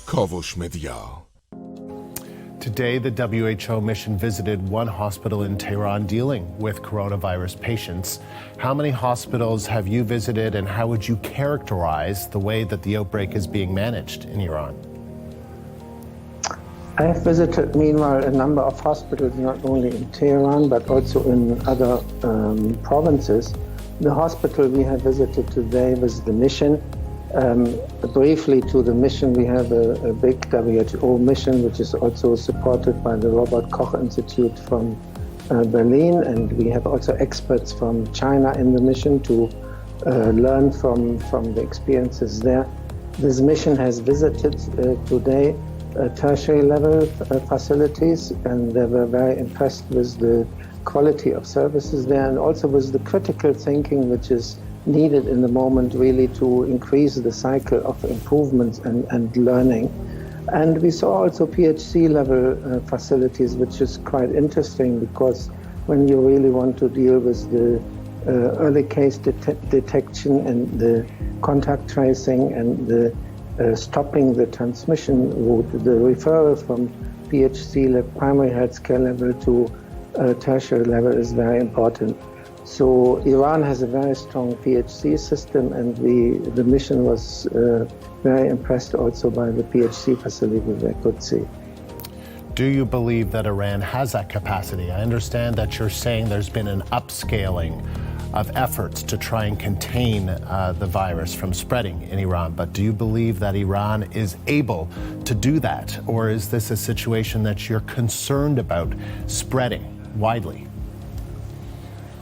کاوش مدیا. Today, the WHO mission visited one hospital in Tehran dealing with coronavirus patients. How many hospitals have you visited, and how would you characterize the way that the outbreak is being managed in Iran? I have visited, meanwhile, a number of hospitals, not only in Tehran, but also in other provinces. The hospital we have visited today was the mission. Briefly to the mission, we have a big WHO mission, which is also supported by the Robert Koch Institute from Berlin, and we have also experts from China in the mission to learn from the experiences there. This mission has visited today tertiary level facilities, and they were very impressed with the quality of services there, and also with the critical thinking which is needed in the moment really to increase the cycle of improvements and learning. And we saw also PhD level facilities, which is quite interesting, because when you really want to deal with the early case detection and the contact tracing and the stopping the transmission route, the referral from PhD level, primary healthcare level to tertiary level is very important. So Iran has a very strong PhD system, and the mission was very impressed also by the PhD facility they could see. Do you believe that Iran has that capacity? I understand that you're saying there's been an upscaling of efforts to try and contain the virus from spreading in Iran, but do you believe that Iran is able to do that, or is this a situation that you're concerned about spreading widely?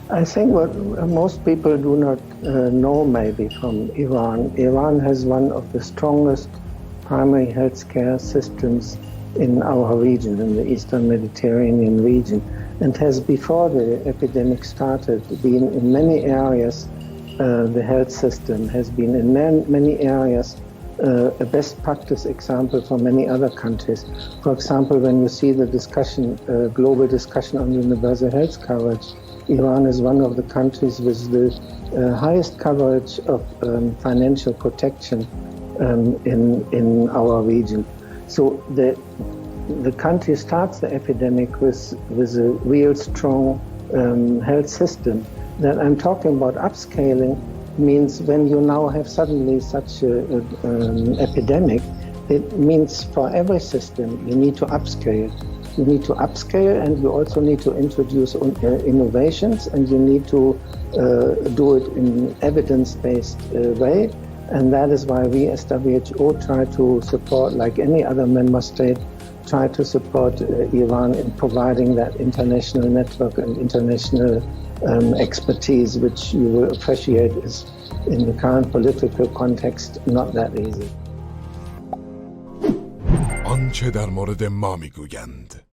I think what most people do not know maybe from Iran, Iran has one of the strongest primary healthcare systems in our region, in the Eastern Mediterranean region, and has before the epidemic started been in many areas, the health system has been in many areas a best practice example for many other countries. For example, when you see the discussion, global discussion on universal health coverage, Iran is one of the countries with the highest coverage of financial protection in our region. So the country starts the epidemic with a real strong health system. That I'm talking about upscaling means when you now have suddenly such an epidemic, it means for every system you need to upscale. You need to upscale, and you also need to introduce innovations, and you need to do it in evidence-based way. And that is why we as WHO try to support, like any other member state, try to support Iran in providing that international network and international expertise, which you will appreciate is in the current political context not that easy. آنچه در مورد ما میگویند.